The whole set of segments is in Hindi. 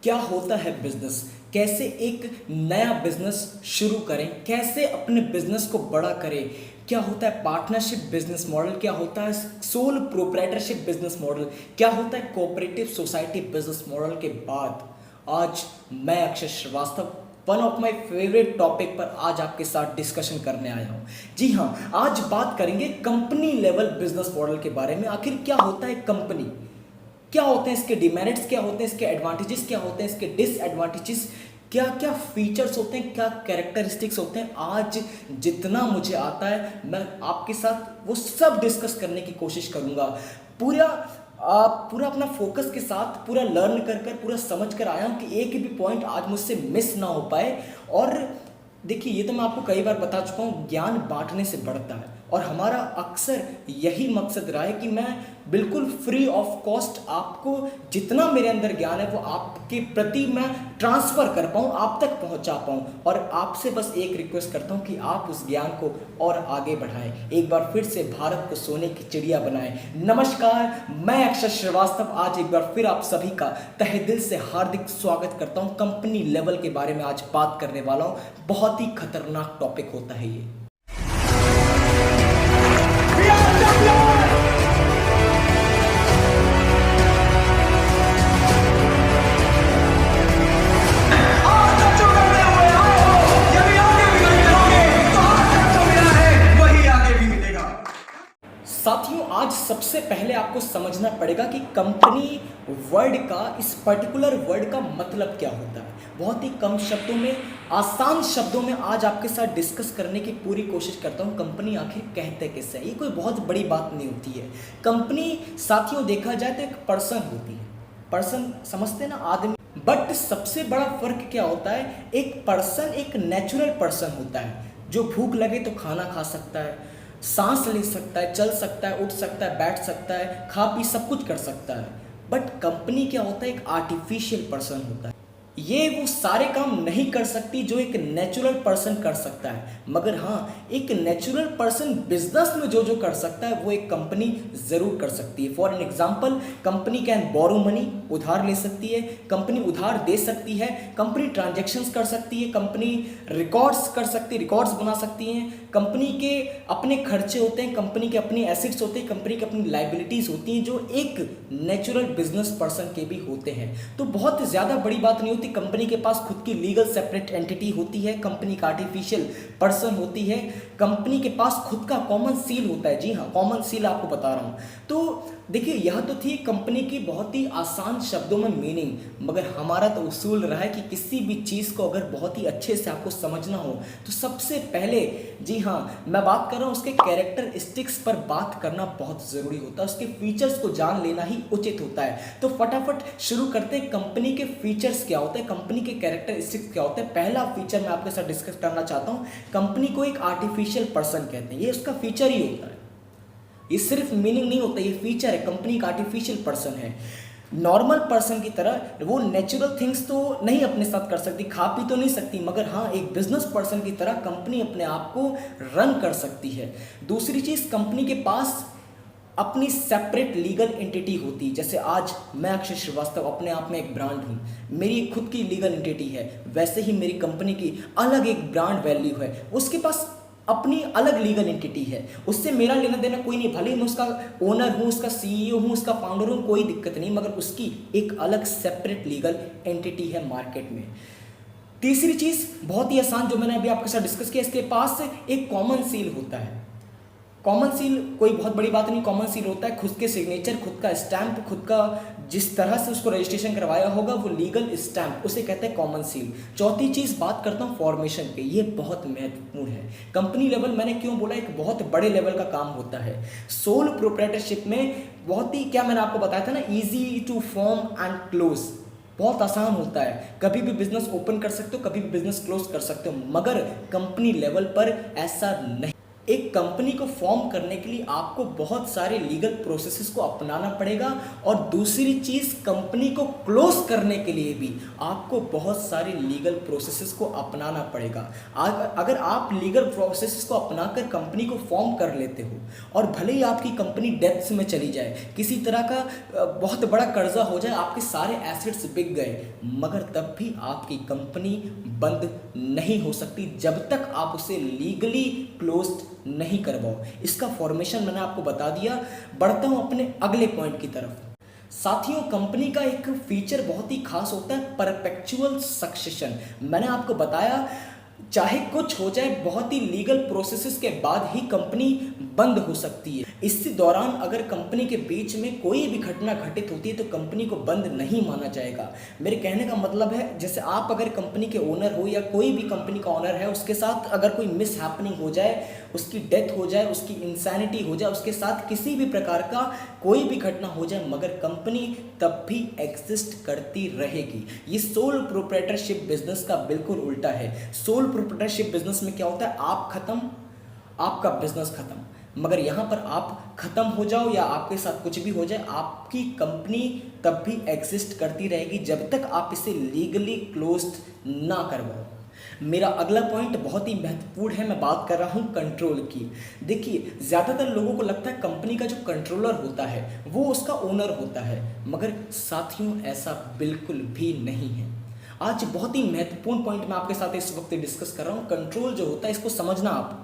क्या होता है बिजनेस, कैसे एक नया बिजनेस शुरू करें, कैसे अपने बिजनेस को बड़ा करें, क्या होता है पार्टनरशिप बिजनेस मॉडल, क्या होता है सोल प्रोप्राइटरशिप बिजनेस मॉडल, क्या होता है कोऑपरेटिव सोसाइटी बिजनेस मॉडल के बाद आज मैं Akshay Shrivastava one of my favourite topic पर आज आपके साथ डिस्कशन करने आया हूं। जी हां, आज बात करेंगे कंपनी लेवल बिजनेस मॉडल के बारे में। आखिर क्या होता है कंपनी, क्या होते हैं इसके डिमेरिट्स, क्या होते हैं इसके एडवांटेजेस, क्या होते हैं इसके डिसएडवांटेजेस, क्या क्या फीचर्स होते हैं, क्या कैरेक्टरिस्टिक्स होते हैं। आज जितना मुझे आता है मैं आपके साथ वो सब डिस्कस करने की कोशिश करूंगा। पूरा पूरा अपना फोकस के साथ पूरा लर्न कर कर पूरा समझ कर आया हूं कि एक भी पॉइंट आज मुझसे मिस ना हो पाए। और देखिए, ये तो मैं आपको कई बार बता चुका हूं, ज्ञान बांटने से बढ़ता है और हमारा अक्सर यही मकसद रहा है कि मैं बिल्कुल फ्री ऑफ कॉस्ट आपको जितना मेरे अंदर ज्ञान है वो आपके प्रति मैं ट्रांसफ़र कर पाऊँ, आप तक पहुँचा पाऊँ। और आपसे बस एक रिक्वेस्ट करता हूँ कि आप उस ज्ञान को और आगे बढ़ाएं, एक बार फिर से भारत को सोने की चिड़िया बनाएं। नमस्कार, मैं अक्षय श्रीवास्तव आज एक बार फिर आप सभी का तहे दिल से हार्दिक स्वागत करता हूँ। कंपनी लेवल के बारे में आज बात करने वाला हूँ। बहुत ही खतरनाक टॉपिक होता है ये। साथियों, आज सबसे पहले आपको समझना पड़ेगा कि कंपनी वर्ड का, इस पर्टिकुलर वर्ड का मतलब क्या होता है। बहुत ही कम शब्दों में, आसान शब्दों में आज आपके साथ डिस्कस करने की पूरी कोशिश करता हूं। कंपनी आखिर कहते किससे, ये कोई बहुत बड़ी बात नहीं होती है। कंपनी साथियों देखा जाए तो एक पर्सन होती है। पर्सन समझते हैं ना, आदमी। बट सबसे बड़ा फर्क क्या होता है, एक पर्सन एक नेचुरल पर्सन होता है जो भूख लगे तो खाना खा सकता है, सांस ले सकता है, चल सकता है, उठ सकता है, बैठ सकता है, खा पी सब कुछ कर सकता है। बट कंपनी क्या होता है, एक आर्टिफिशियल पर्सन होता है। ये वो सारे काम नहीं कर सकती जो एक नेचुरल पर्सन कर सकता है, मगर हाँ, एक नेचुरल पर्सन बिजनेस में जो जो कर सकता है वो एक कंपनी जरूर कर सकती है। For an example, company can borrow money, उधार ले सकती है, कंपनी उधार दे सकती है, कंपनी ट्रांजैक्शंस कर सकती है, कंपनी रिकॉर्ड्स कर सकती है, रिकॉर्ड्स बना सकती हैं, कंपनी के अपने खर्चे होते हैं, कंपनी के अपने एसेट्स होते हैं, कंपनी की अपनी लाइबिलिटीज होती हैं जो एक नेचुरल बिजनेस पर्सन के भी होते हैं। तो बहुत ज़्यादा बड़ी बात नहीं होती। कंपनी के पास खुद की लीगल सेपरेट एंटिटी होती है, कंपनी का आर्टिफिशियल पर्सन होती है, कंपनी के पास खुद का कॉमन सील होता है। जी हाँ, कॉमन सील आपको बता रहा हूँ। तो देखिए, यह तो थी कंपनी की बहुत ही आसान शब्दों में मीनिंग, मगर हमारा तो उसूल रहा है कि किसी भी चीज़ को अगर बहुत ही अच्छे से आपको समझना हो तो सबसे पहले, जी हाँ, मैं बात कर रहा हूँ उसके कैरेक्टरिस्टिक्स पर बात करना बहुत ज़रूरी होता है, उसके फीचर्स को जान लेना ही उचित होता है। तो फटाफट शुरू करते हैं। कंपनी के फीचर्स क्या होते हैं, कंपनी के कैरेक्टरिस्टिक्स क्या होते हैं। पहला फीचर मैं आपके साथ डिस्कस करना चाहता हूँ। कंपनी को एक आर्टिफिशियल पर्सन कहते हैं, ये उसका फीचर ही होता है, ये सिर्फ मीनिंग नहीं होता, ये फीचर है। कंपनी का आर्टिफिशियल पर्सन है। नॉर्मल पर्सन की तरह वो नेचुरल थिंग्स तो नहीं अपने साथ कर सकती, खा पी तो नहीं सकती, मगर हाँ, एक बिजनेस पर्सन की तरह कंपनी अपने आप को रन कर सकती है। दूसरी चीज़, कंपनी के पास अपनी सेपरेट लीगल एंटिटी होती है। जैसे आज मैं अक्षय श्रीवास्तव अपने आप में एक ब्रांड हूँ, मेरी खुद की लीगल एंटिटी है, वैसे ही मेरी कंपनी की अलग एक ब्रांड वैल्यू है, उसके पास अपनी अलग लीगल एंटिटी है, उससे मेरा लेना देना कोई नहीं। भले ही मैं उसका ओनर हूँ, उसका सीईओ हूँ, उसका फाउंडर हूँ, कोई दिक्कत नहीं, मगर उसकी एक अलग सेपरेट लीगल एंटिटी है मार्केट में। तीसरी चीज़ बहुत ही आसान, जो मैंने अभी आपके साथ डिस्कस किया, इसके पास एक कॉमन सील होता है। कॉमन सील कोई बहुत बड़ी बात नहीं, कॉमन सील होता है खुद के सिग्नेचर, खुद का स्टैंप, खुद का जिस तरह से उसको रजिस्ट्रेशन करवाया होगा वो लीगल स्टैंप, उसे कहते हैं कॉमन सील। चौथी चीज़ बात करता हूँ फॉर्मेशन पे, ये बहुत महत्वपूर्ण है। कंपनी लेवल मैंने क्यों बोला, एक बहुत बड़े लेवल का काम होता है। सोल प्रोप्राइटरशिप में बहुत ही, क्या मैंने आपको बताया था ना, easy to form and close, बहुत आसान होता है। कभी भी बिजनेस ओपन कर सकते हो, कभी भी बिजनेस क्लोज कर सकते हो, मगर कंपनी लेवल पर ऐसा नहीं। एक कंपनी को फॉर्म करने के लिए आपको बहुत सारे लीगल प्रोसेसेस को अपनाना पड़ेगा, और दूसरी चीज़ कंपनी को क्लोज करने के लिए भी आपको बहुत सारे लीगल प्रोसेसेस को अपनाना पड़ेगा। अगर आप लीगल प्रोसेसेस को अपनाकर कंपनी को फॉर्म कर लेते हो और भले ही आपकी कंपनी डेथ्स में चली जाए, किसी तरह का बहुत बड़ा कर्जा हो जाए, आपके सारे एसेट्स बिक गए, मगर तब भी आपकी कंपनी बंद नहीं हो सकती जब तक आप उसे लीगली क्लोज्ड नहीं करवाओ। इसका फॉर्मेशन मैंने आपको बता दिया। बढ़ता हूं अपने अगले पॉइंट की तरफ। साथियों, कंपनी का एक फीचर बहुत ही खास होता है, परपेचुअल सक्सेशन। मैंने आपको बताया चाहे कुछ हो जाए, बहुत ही लीगल प्रोसेसेस के बाद ही कंपनी बंद हो सकती है। इसी दौरान अगर कंपनी के बीच में कोई भी घटना घटित होती है तो कंपनी को बंद नहीं माना जाएगा। मेरे कहने का मतलब है, जैसे आप अगर कंपनी के ओनर हो या कोई भी कंपनी का ओनर है, उसके साथ अगर कोई मिस हैपनिंग हो जाए, उसकी डेथ हो जाए, उसकी इंसैनिटी हो जाए, उसके साथ किसी भी प्रकार का कोई भी घटना हो जाए, मगर कंपनी तब भी एग्जिस्ट करती रहेगी। ये सोल प्रोप्राइटरशिप बिजनेस का बिल्कुल उल्टा है। सोल प्रोप्राइटरशिप बिजनेस में क्या होता है, आप खत्म, आपका बिजनेस खत्म, मगर यहाँ पर आप खत्म हो जाओ या आपके साथ कुछ भी हो जाए, आपकी कंपनी तब भी एग्जिस्ट करती रहेगी जब तक आप इसे लीगली क्लोज्ड ना करवाओ। मेरा अगला पॉइंट बहुत ही महत्वपूर्ण है, मैं बात कर रहा हूँ कंट्रोल की। देखिए, ज़्यादातर लोगों को लगता है कंपनी का जो कंट्रोलर होता है वो उसका ओनर होता है, मगर साथियों ऐसा बिल्कुल भी नहीं है। आज बहुत ही महत्वपूर्ण पॉइंट मैं आपके साथ इस वक्त डिस्कस कर रहा हूँ। कंट्रोल जो होता है, इसको समझना आप,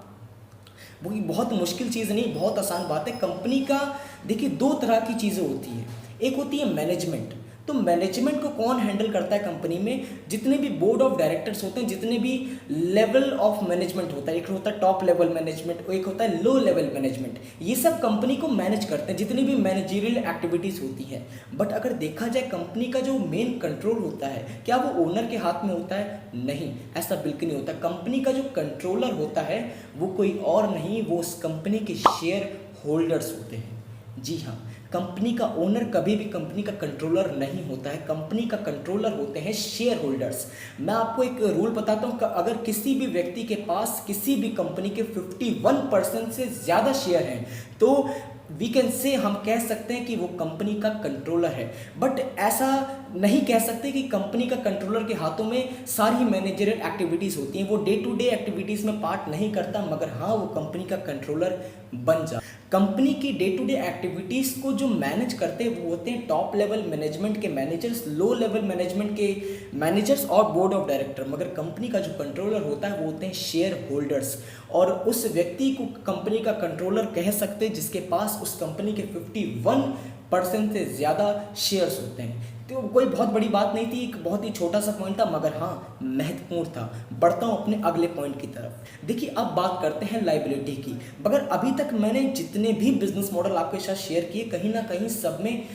वो बहुत मुश्किल चीज़ नहीं, बहुत आसान बात है। कंपनी का देखिए दो तरह की चीज़ें होती है। एक होती है मैनेजमेंट। तो मैनेजमेंट को कौन हैंडल करता है कंपनी में? जितने भी बोर्ड ऑफ डायरेक्टर्स होते हैं, जितने भी लेवल ऑफ मैनेजमेंट होता है, एक होता है टॉप लेवल मैनेजमेंट, एक होता है लो लेवल मैनेजमेंट, ये सब कंपनी को मैनेज करते हैं, जितनी भी मैनेजरियल एक्टिविटीज़ होती हैं। बट अगर देखा जाए कंपनी का जो मेन कंट्रोल होता है, क्या वो ओनर के हाथ में होता है? नहीं, ऐसा बिल्कुल नहीं होता। कंपनी का जो कंट्रोलर होता है वो कोई और नहीं, वो उस कंपनी के शेयर होल्डर्स होते हैं। जी हाँ, कंपनी का ओनर कभी भी कंपनी का कंट्रोलर नहीं होता है। कंपनी का कंट्रोलर होते हैं शेयर होल्डर्स। मैं आपको एक रूल बताता हूँ, अगर किसी भी व्यक्ति के पास किसी भी कंपनी के 51% से ज़्यादा शेयर हैं तो वी कैन से, हम कह सकते हैं कि वो कंपनी का कंट्रोलर है। बट ऐसा नहीं कह सकते कि कंपनी का कंट्रोलर के हाथों में सारी मैनेजरियल एक्टिविटीज़ होती हैं, वो डे टू डे एक्टिविटीज़ में पार्ट नहीं करता, मगर हाँ वो कंपनी का कंट्रोलर बन जा। कंपनी की डे टू डे एक्टिविटीज़ को जो मैनेज करते हैं वो होते हैं टॉप लेवल मैनेजमेंट के मैनेजर्स, लो लेवल मैनेजमेंट के मैनेजर्स और बोर्ड ऑफ डायरेक्टर, मगर कंपनी का जो कंट्रोलर होता है वो होते हैं शेयर होल्डर्स। और उस व्यक्ति को कंपनी का कंट्रोलर कह सकते हैं जिसके पास उस कंपनी के 51% से ज़्यादा शेयर्स होते हैं। तो कोई बहुत बड़ी बात नहीं थी, एक बहुत ही छोटा सा पॉइंट था, मगर हाँ महत्वपूर्ण था। बढ़ता हूँ अपने अगले पॉइंट की तरफ। देखिए, अब बात करते हैं लाइबिलिटी की। मगर अभी तक मैंने जितने भी बिजनेस मॉडल आपके साथ शेयर किए, कहीं ना कहीं सब में,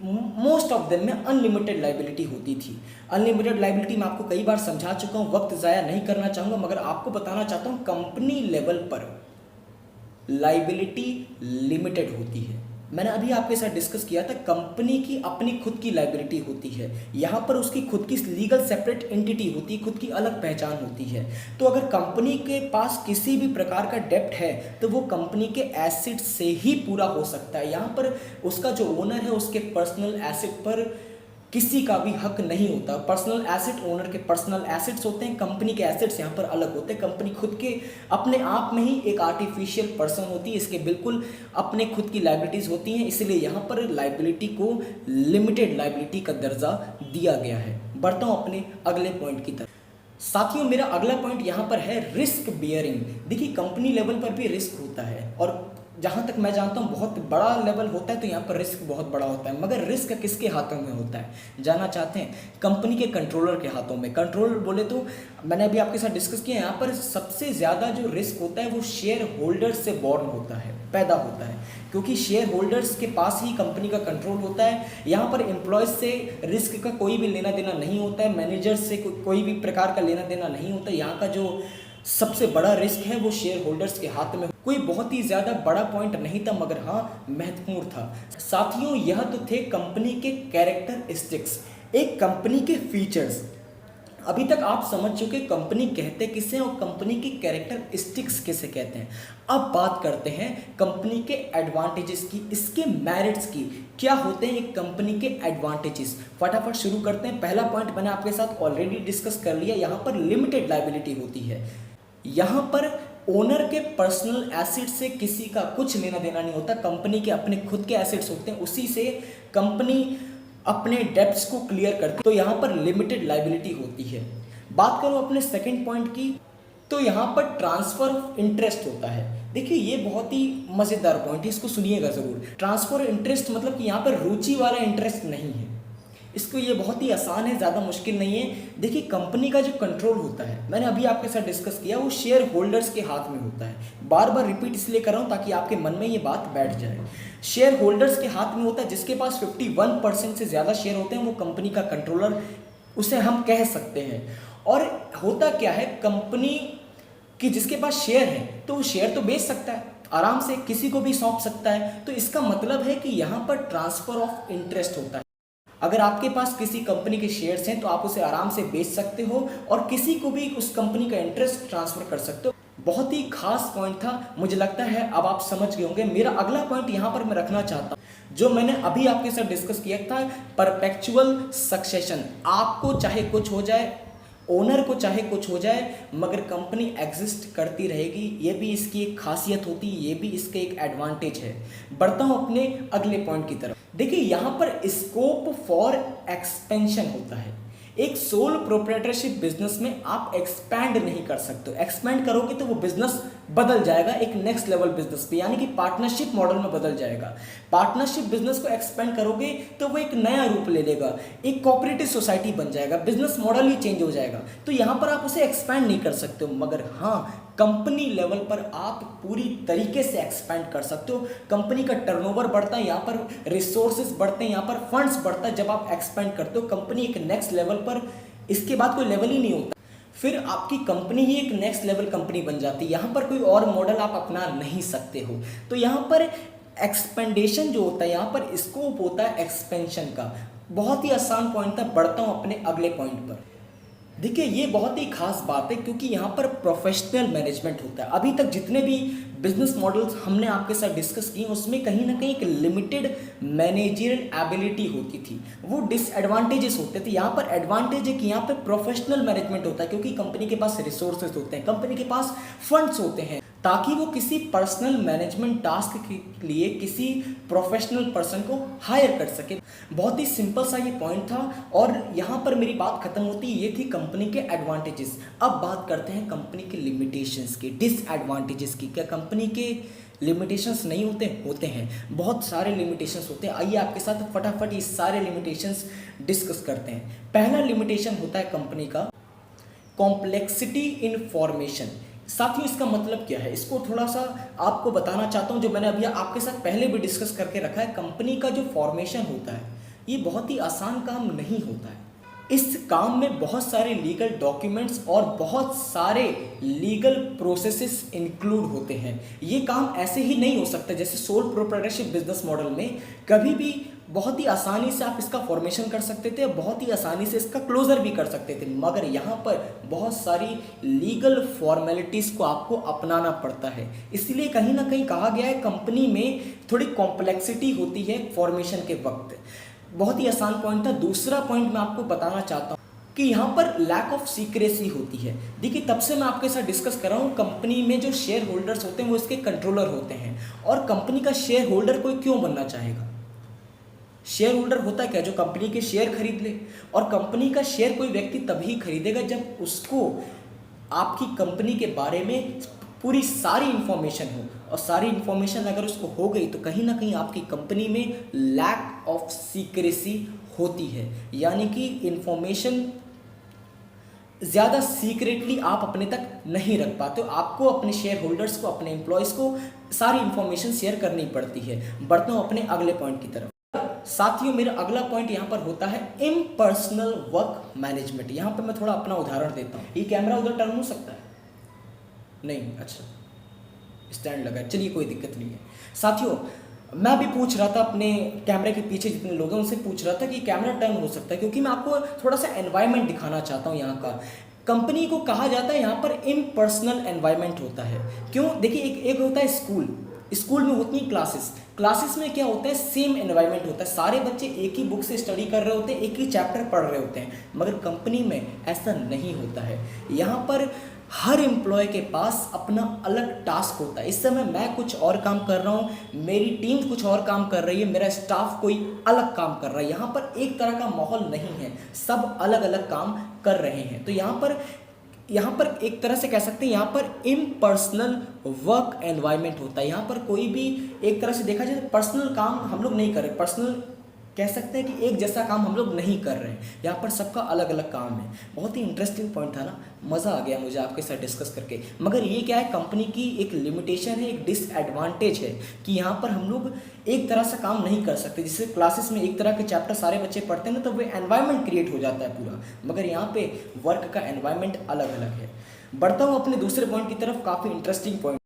मोस्ट ऑफ देम में अनलिमिटेड लाइबिलिटी होती थी। अनलिमिटेड लाइबिलिटी मैं आपको कई बार समझा चुका हूँ, वक्त ज़ाया नहीं करना चाहूँगा, मगर आपको बताना चाहता हूँ कंपनी लेवल पर लाइबिलिटी लिमिटेड होती है। मैंने अभी आपके साथ डिस्कस किया था, कंपनी की अपनी खुद की लाइबिलिटी होती है, यहाँ पर उसकी खुद की लीगल सेपरेट एंटिटी होती है, खुद की अलग पहचान होती है। तो अगर कंपनी के पास किसी भी प्रकार का डेप्ट है तो वो कंपनी के एसेट से ही पूरा हो सकता है। यहाँ पर उसका जो ओनर है उसके पर्सनल एसेट पर किसी का भी हक नहीं होता। पर्सनल एसेट ओनर के पर्सनल एसेट्स होते हैं, कंपनी के एसेट्स यहाँ पर अलग होते हैं। कंपनी खुद के अपने आप में ही एक आर्टिफिशियल पर्सन होती है, इसके बिल्कुल अपने खुद की लाइबिलिटीज़ होती हैं, इसलिए यहाँ पर लाइबिलिटी को लिमिटेड लाइबिलिटी का दर्जा दिया गया है। बढ़ता हूँ अपने अगले पॉइंट की तरफ। साथियों, मेरा अगला पॉइंट यहाँ पर है रिस्क बियरिंग। देखिए, कंपनी लेवल पर भी रिस्क होता है और जहाँ तक मैं जानता हूँ बहुत बड़ा लेवल होता है, तो यहाँ पर रिस्क बहुत बड़ा होता है। मगर रिस्क किसके हाथों में होता है जानना चाहते हैं? कंपनी के कंट्रोलर के हाथों में। कंट्रोलर बोले तो मैंने अभी आपके साथ डिस्कस किया, यहाँ पर सबसे ज़्यादा जो रिस्क होता है वो शेयर होल्डर्स से बॉर्न होता है, पैदा होता है, क्योंकि शेयर होल्डर्स के पास ही कंपनी का कंट्रोल होता है। यहाँ पर एम्प्लॉयज़ से रिस्क का कोई भी लेना देना नहीं होता है, मैनेजर्स से कोई भी प्रकार का लेना देना नहीं होता। यहाँ का जो सबसे बड़ा रिस्क है वो शेयर होल्डर्स के हाथ में। कोई बहुत ही ज़्यादा बड़ा पॉइंट नहीं था, मगर हाँ महत्वपूर्ण था। साथियों, यह तो थे कंपनी के कैरेक्टरिस्टिक्स, एक कंपनी के फीचर्स। अभी तक आप समझ चुके कंपनी कहते किसे और कंपनी की कैरेक्टरिस्टिक्स किसे कहते हैं। अब बात करते हैं कंपनी के एडवांटेजेस की, इसके मेरिट्स की। क्या होते हैं एक कंपनी के एडवांटेजेस, फटाफट शुरू करते हैं। पहला पॉइंट मैंने आपके साथ ऑलरेडी डिस्कस कर लिया, यहाँ पर लिमिटेड लायबिलिटी होती है। यहाँ पर ओनर के पर्सनल एसेट से किसी का कुछ लेना देना नहीं होता, कंपनी के अपने खुद के एसेट्स होते हैं, उसी से कंपनी अपने डेब्ट्स को क्लियर करती है, तो यहाँ पर लिमिटेड लायबिलिटी होती है। बात करो अपने सेकंड पॉइंट की, तो यहाँ पर ट्रांसफर ऑफ इंटरेस्ट होता है। देखिए ये बहुत ही मज़ेदार पॉइंट है, इसको सुनिएगा ज़रूर। ट्रांसफर इंटरेस्ट मतलब कि यहाँ पर रुचि वाला इंटरेस्ट नहीं है, इसको ये बहुत ही आसान है, ज़्यादा मुश्किल नहीं है। देखिए कंपनी का जो कंट्रोल होता है, मैंने अभी आपके साथ डिस्कस किया, वो शेयर होल्डर्स के हाथ में होता है। बार बार रिपीट इसलिए कर रहा हूँ ताकि आपके मन में ये बात बैठ जाए। शेयर होल्डर्स के हाथ में होता है, जिसके पास 51% से ज़्यादा शेयर होते हैं वो कंपनी का कंट्रोलर, उसे हम कह सकते हैं। और होता क्या है, कंपनी की जिसके पास शेयर है तो वो शेयर तो बेच सकता है, आराम से किसी को भी सौंप सकता है। तो इसका मतलब है कि यहाँ पर ट्रांसफर ऑफ इंटरेस्ट होता है। अगर आपके पास किसी कंपनी के शेयर्स हैं तो आप उसे आराम से बेच सकते हो और किसी को भी उस कंपनी का इंटरेस्ट ट्रांसफर कर सकते हो। बहुत ही खास पॉइंट था, मुझे लगता है अब आप समझ गए होंगे। मेरा अगला पॉइंट यहाँ पर मैं रखना चाहता हूँ, जो मैंने अभी आपके साथ डिस्कस किया था, परपेचुअल सक्सेशन। आपको चाहे कुछ हो जाए, ओनर को चाहे कुछ हो जाए, मगर कंपनी एग्जिस्ट करती रहेगी। ये भी इसकी एक खासियत होती है, ये भी इसका एक एडवांटेज है। बढ़ता हूँ अपने अगले पॉइंट की तरफ। देखिए यहाँ पर स्कोप फॉर एक्सपेंशन होता है। एक सोल प्रोप्राइटरशिप बिजनेस में आप एक्सपैंड नहीं कर सकते हो। एक्सपैंड करोगे तो वो बिजनेस बदल जाएगा एक नेक्स्ट लेवल बिजनेस पे, यानी कि पार्टनरशिप मॉडल में बदल जाएगा। पार्टनरशिप बिजनेस को एक्सपेंड करोगे तो वो एक नया रूप ले लेगा, एक कोऑपरेटिव सोसाइटी बन जाएगा, बिजनेस मॉडल ही चेंज हो जाएगा। तो यहाँ पर आप उसे एक्सपैंड नहीं कर सकते हो, मगर हाँ कंपनी लेवल पर आप पूरी तरीके से एक्सपैंड कर सकते हो। कंपनी का टर्नओवर बढ़ता है, यहाँ पर रिसोर्सेज बढ़ते हैं, यहाँ पर फंड्स बढ़ता है। जब आप एक्सपैंड करते हो कंपनी एक नेक्स्ट लेवल पर, इसके बाद कोई लेवल ही नहीं होता, फिर आपकी कंपनी ही एक नेक्स्ट लेवल कंपनी बन जाती है। यहाँ पर कोई और मॉडल आप अपना नहीं सकते हो। तो यहाँ पर एक्सपेंडेशन जो होता है, यहाँ पर स्कोप होता है एक्सपेंशन का। बहुत ही आसान पॉइंट था। बढ़ता हूँ अपने अगले पॉइंट पर। देखिए ये बहुत ही खास बात है क्योंकि यहाँ पर प्रोफेशनल मैनेजमेंट होता है। अभी तक जितने भी बिजनेस मॉडल्स हमने आपके साथ डिस्कस किए उसमें कहीं ना कहीं एक लिमिटेड मैनेजरियल एबिलिटी होती थी, वो डिसएडवांटेजेस होते थे। यहाँ पर एडवांटेज है कि यहाँ पर प्रोफेशनल मैनेजमेंट होता है, क्योंकि कंपनी के पास रिसोर्सेज होते हैं, कंपनी के पास फंड्स होते हैं, ताकि वो किसी पर्सनल मैनेजमेंट टास्क के लिए किसी प्रोफेशनल पर्सन को हायर कर सके। बहुत ही सिंपल सा ये पॉइंट था और यहाँ पर मेरी बात खत्म होती है। ये थी कंपनी के एडवांटेजेस। अब बात करते हैं कंपनी के लिमिटेशंस की, डिसएडवांटेजेस की। क्या कंपनी के लिमिटेशंस नहीं होते? होते हैं, बहुत सारे लिमिटेशंस होते हैं। आइए आपके साथ फटाफट ये सारे लिमिटेशंस डिस्कस करते हैं। पहला लिमिटेशन होता है कंपनी का कॉम्प्लेक्सिटी इन फॉर्मेशन। साथियों इसका मतलब क्या है, इसको थोड़ा सा आपको बताना चाहता हूँ, जो मैंने अभी आपके साथ पहले भी डिस्कस करके रखा है। कंपनी का जो फॉर्मेशन होता है ये बहुत ही आसान काम नहीं होता है। इस काम में बहुत सारे लीगल डॉक्यूमेंट्स और बहुत सारे लीगल प्रोसेसेस इंक्लूड होते हैं। ये काम ऐसे ही नहीं हो सकता जैसे सोल प्रोप्राइटरशिप बिजनेस मॉडल में कभी भी बहुत ही आसानी से आप इसका फॉर्मेशन कर सकते थे, बहुत ही आसानी से इसका क्लोजर भी कर सकते थे, मगर यहाँ पर बहुत सारी लीगल फॉर्मेलिटीज़ को आपको अपनाना पड़ता है। इसलिए कहीं ना कहीं कहा गया है कंपनी में थोड़ी कॉम्प्लेक्सिटी होती है फॉर्मेशन के वक्त। बहुत ही आसान पॉइंट था। दूसरा पॉइंट मैं आपको बताना चाहता हूँ कि यहाँ पर लैक ऑफ सीक्रेसी होती है। देखिए तब से मैं आपके साथ डिस्कस कर रहा हूँ, कंपनी में जो शेयर होल्डर्स होते हैं वो इसके कंट्रोलर होते हैं, और कंपनी का शेयर होल्डर कोई क्यों बनना चाहेगा? शेयर होल्डर होता क्या? जो कंपनी के शेयर खरीद ले, और कंपनी का शेयर कोई व्यक्ति तभी खरीदेगा जब उसको आपकी कंपनी के बारे में पूरी सारी इंफॉर्मेशन हो, और सारी इंफॉर्मेशन अगर उसको हो गई तो कहीं ना कहीं आपकी कंपनी में लैक ऑफ सीक्रेसी होती है, यानी कि इंफॉर्मेशन ज़्यादा सीक्रेटली आप अपने तक नहीं रख पाते हो। आपको अपने शेयर होल्डर्स को, अपने एम्प्लॉयज़ को सारी इंफॉर्मेशन शेयर करनी पड़ती है। बढ़ता हूँ अपने अगले पॉइंट की तरफ। साथियों मेरा अगला पॉइंट यहाँ पर होता है इम्पर्सनल वर्क मैनेजमेंट। यहाँ पर मैं थोड़ा अपना उदाहरण देता हूँ। ये कैमरा उधर टर्न हो सकता है? नहीं, अच्छा स्टैंड लगा है, चलिए कोई दिक्कत नहीं है। साथियों मैं भी पूछ रहा था अपने कैमरे के पीछे जितने लोग हैं उनसे पूछ रहा था कि कैमरा टर्न हो सकता है, क्योंकि मैं आपको थोड़ा सा एनवायरनमेंट दिखाना चाहता हूँ यहाँ का। कंपनी को कहा जाता है यहाँ पर इम्पर्सनल एनवायरनमेंट होता है। क्यों? देखिए, एक एक होता है स्कूल, स्कूल में होती हैं क्लासेस, क्लासेस में क्या होता है, सेम एनवायरनमेंट होता है, सारे बच्चे एक ही बुक से स्टडी कर रहे होते हैं, एक ही चैप्टर पढ़ रहे होते हैं। मगर कंपनी में ऐसा नहीं होता है। यहाँ पर हर एम्प्लॉय के पास अपना अलग टास्क होता है। इस समय मैं कुछ और काम कर रहा हूँ, मेरी टीम कुछ और काम कर रही है, मेरा स्टाफ कोई अलग काम कर रहा है। यहाँ पर एक तरह का माहौल नहीं है, सब अलग अलग काम कर रहे हैं। तो यहाँ पर एक तरह से कह सकते हैं यहाँ पर इम्पर्सनल वर्क एनवायरनमेंट होता है। यहाँ पर कोई भी एक तरह से देखा जाए तो पर्सनल काम हम लोग नहीं कर रहे, पर्सनल कह सकते हैं कि एक जैसा काम हम लोग नहीं कर रहे हैं। यहाँ पर सबका अलग अलग काम है। बहुत ही इंटरेस्टिंग पॉइंट था ना, मज़ा आ गया मुझे आपके साथ डिस्कस करके। मगर ये क्या है, कंपनी की एक लिमिटेशन है, एक डिसएडवांटेज है कि यहाँ पर हम लोग एक तरह से काम नहीं कर सकते। जैसे क्लासेस में एक तरह के चैप्टर सारे बच्चे पढ़ते हैं ना, तो वो एनवायरनमेंट क्रिएट हो जाता है पूरा। मगर यहाँ पे वर्क का एनवायरनमेंट अलग अलग है। बढ़ता हूँ अपने दूसरे पॉइंट की तरफ, काफ़ी इंटरेस्टिंग पॉइंट।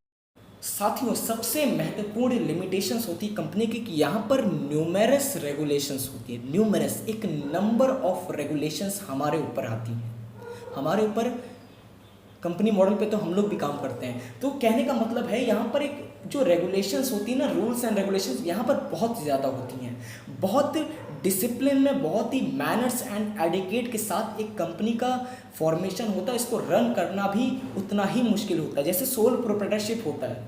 साथियों, सबसे महत्वपूर्ण लिमिटेशंस होती है कंपनी की कि यहाँ पर न्यूमेरस रेगुलेशंस होती है। न्यूमेरस, एक नंबर ऑफ रेगुलेशंस हमारे ऊपर आती हैं, हमारे ऊपर। कंपनी मॉडल पे तो हम लोग भी काम करते हैं। तो कहने का मतलब है यहाँ पर एक जो रेगुलेशंस होती है ना, रूल्स एंड रेगुलेशंस यहाँ पर बहुत ज़्यादा होती हैं। बहुत डिसिप्लिन में, बहुत ही मैनर्स एंड एडिकेट के साथ एक कंपनी का फॉर्मेशन होता है। इसको रन करना भी उतना ही मुश्किल होता है। जैसे सोल प्रोप्राइटरशिप होता है,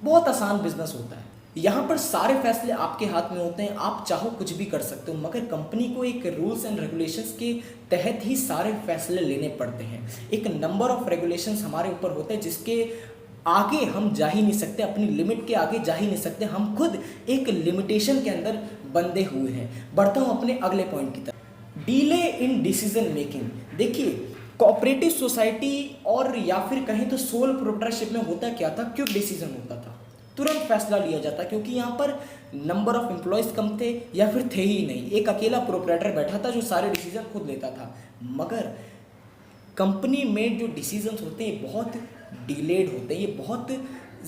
बहुत आसान बिजनेस होता है। यहाँ पर सारे फैसले आपके हाथ में होते हैं, आप चाहो कुछ भी कर सकते हो। मगर कंपनी को एक रूल्स एंड रेगुलेशंस के तहत ही सारे फैसले लेने पड़ते हैं। एक नंबर ऑफ रेगुलेशंस हमारे ऊपर होते हैं जिसके आगे हम जा ही नहीं सकते, अपनी लिमिट के आगे जा ही नहीं सकते। हम खुद एक लिमिटेशन के अंदर बंधे हुए हैं। बढ़ता हूँ अपने अगले पॉइंट की तरफ, डिले इन डिसीजन मेकिंग। देखिए, कोऑपरेटिव सोसाइटी और या फिर कहें तो सोल प्रोप्राइटरशिप में होता क्या था, क्विक डिसीजन होता था, तुरंत फैसला लिया जाता, क्योंकि यहाँ पर नंबर ऑफ एम्प्लॉयज़ कम थे या फिर थे ही नहीं। एक अकेला प्रोप्राइटर बैठा था जो सारे डिसीजन खुद लेता था। मगर कंपनी में जो डिसीजंस होते हैं बहुत डिलेड होते हैं, ये बहुत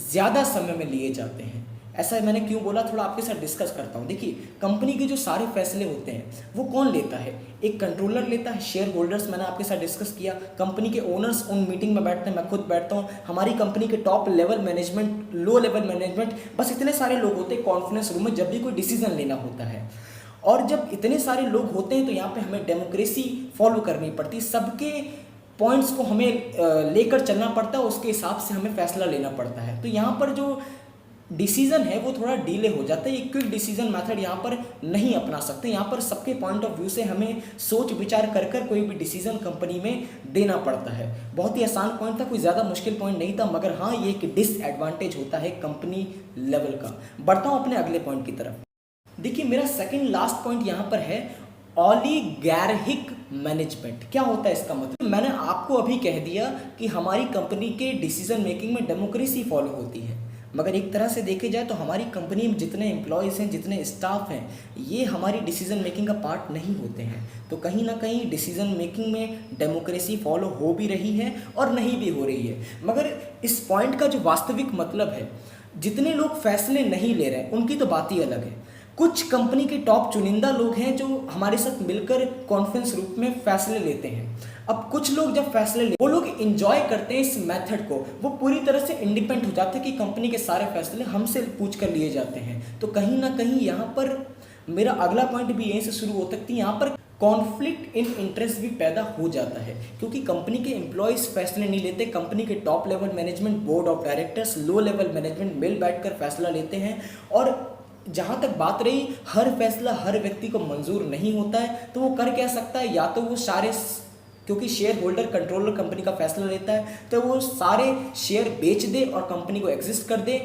ज़्यादा समय में लिए जाते हैं। ऐसा मैंने क्यों बोला, थोड़ा आपके साथ डिस्कस करता हूँ। देखिए, कंपनी के जो सारे फैसले होते हैं वो कौन लेता है, एक कंट्रोलर लेता है, शेयर होल्डर्स मैंने आपके साथ डिस्कस किया, कंपनी के ओनर्स उन मीटिंग में बैठते हैं, मैं खुद बैठता हूँ, हमारी कंपनी के टॉप लेवल मैनेजमेंट, लो लेवल मैनेजमेंट, बस इतने सारे लोग होते हैं कॉन्फ्रेंस रूम में जब भी कोई डिसीजन लेना होता है। और जब इतने सारे लोग होते हैं तो यहाँ पर हमें डेमोक्रेसी फॉलो करनी पड़ती है। सबके पॉइंट्स को हमें लेकर चलना पड़ता है, उसके हिसाब से हमें फैसला लेना पड़ता है। तो यहाँ पर जो डिसीजन है वो थोड़ा डिले हो जाता है। ये क्विक डिसीजन मेथड यहाँ पर नहीं अपना सकते। यहाँ पर सबके पॉइंट ऑफ व्यू से हमें सोच विचार कर कर कोई भी डिसीजन कंपनी में देना पड़ता है। बहुत ही आसान पॉइंट था, कोई ज़्यादा मुश्किल पॉइंट नहीं था, मगर हाँ, ये एक डिसएडवांटेज होता है कंपनी लेवल का। बढ़ता हूँ अपने अगले पॉइंट की तरफ। देखिए, मेरा सेकेंड लास्ट पॉइंट यहाँ पर है ऑलिगार्किक मैनेजमेंट। क्या होता है इसका मतलब? मैंने आपको अभी कह दिया कि हमारी कंपनी के डिसीजन मेकिंग में डेमोक्रेसी फॉलो होती है, मगर एक तरह से देखे जाए तो हमारी कंपनी में जितने एम्प्लॉयज़ हैं, जितने स्टाफ हैं, ये हमारी डिसीजन मेकिंग का पार्ट नहीं होते हैं। तो कहीं ना कहीं डिसीजन मेकिंग में डेमोक्रेसी फॉलो हो भी रही है और नहीं भी हो रही है। मगर इस पॉइंट का जो वास्तविक मतलब है, जितने लोग फैसले नहीं ले रहे हैं उनकी तो बात ही अलग है। कुछ कंपनी के टॉप चुनिंदा लोग हैं जो हमारे साथ मिलकर कॉन्फ्रेंस रूप में फैसले लेते हैं। अब कुछ लोग जब फैसले वो लोग एंजॉय करते हैं इस मेथड को, वो पूरी तरह से इंडिपेंडेंट हो जाते हैं कि कंपनी के सारे फैसले हमसे पूछ कर लिए जाते हैं। तो कहीं ना कहीं यहाँ पर मेरा अगला पॉइंट भी यहीं से शुरू हो सकती है। यहाँ पर कॉन्फ्लिक्ट इन इंटरेस्ट भी पैदा हो जाता है, क्योंकि कंपनी के एम्प्लॉयज़ फैसले नहीं लेते, कंपनी के top level management, board of directors, low level management मिल बैठकर फैसला लेते हैं। और जहाँ तक बात रही, हर फैसला हर व्यक्ति को मंजूर नहीं होता है, तो वो कर क्या सकता है, या तो वो सारे, क्योंकि शेयर होल्डर कंट्रोलर कंपनी का फैसला लेता है, तो वो सारे शेयर बेच दे और कंपनी को एग्जिस्ट कर दे,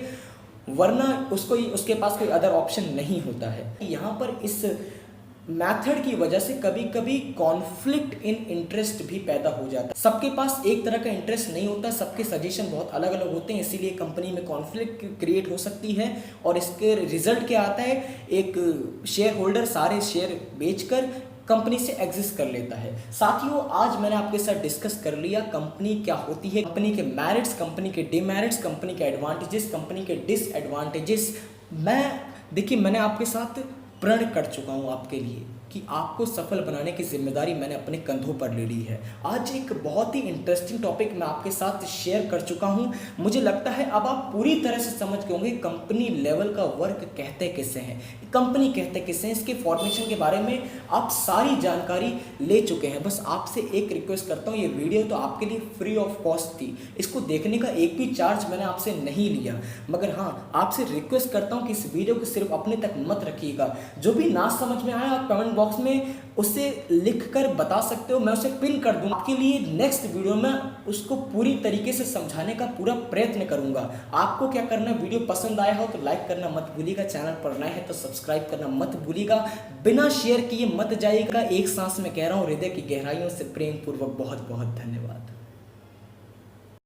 वरना उसके पास कोई अदर ऑप्शन नहीं होता है। यहाँ पर इस मेथड की वजह से कभी कभी कॉन्फ्लिक्ट इन इंटरेस्ट भी पैदा हो जाता है। सबके पास एक तरह का इंटरेस्ट नहीं होता, सबके सजेशन बहुत अलग अलग होते हैं, इसीलिए कंपनी में कॉन्फ्लिक्ट क्रिएट हो सकती है। और इसके रिजल्ट क्या आता है, एक शेयर होल्डर सारे शेयर बेचकर कंपनी से एग्जिस्ट कर लेता है। साथियों, आज मैंने आपके साथ डिस्कस कर लिया कंपनी क्या होती है, कंपनी के मेरिट्स, कंपनी के डिमेरिट्स, कंपनी के एडवांटेजेस, कंपनी के डिसएडवांटेजेस। मैं देखिए, मैंने आपके साथ प्रण कर चुका हूँ आपके लिए कि आपको सफल बनाने की जिम्मेदारी मैंने अपने कंधों पर ले ली है। आज एक बहुत ही इंटरेस्टिंग टॉपिक मैं आपके साथ शेयर कर चुका हूँ। मुझे लगता है अब आप पूरी तरह से समझ गए होंगे कंपनी लेवल का वर्क कहते किसे हैं, कंपनी कहते किसे हैं, इसके फॉर्मेशन के बारे में आप सारी जानकारी ले चुके हैं। बस आपसे एक रिक्वेस्ट करता हूँ, ये वीडियो तो आपके लिए फ्री ऑफ कॉस्ट थी, इसको देखने का एक भी चार्ज मैंने आपसे नहीं लिया, मगर हाँ आपसे रिक्वेस्ट करता हूँ कि इस वीडियो को सिर्फ अपने तक मत रखिएगा। जो भी ना समझ में आए आप कमेंट बॉक्स में उसे लिखकर बता सकते हो, मैं उसे पिन कर दूंगा। आपके लिए नेक्स्ट वीडियो में उसको पूरी तरीके से समझाने का पूरा प्रयत्न करूंगा। आपको क्या करना है, वीडियो पसंद आया हो तो लाइक करना मत भूलिएगा, चैनल पर नए हैं तो सब्सक्राइब करना मत भूलिएगा, बिना शेयर किए मत जाइएगा। एक सांस में कह रहा हूँ, हृदय की गहराइयों से प्रेम पूर्वक बहुत बहुत धन्यवाद।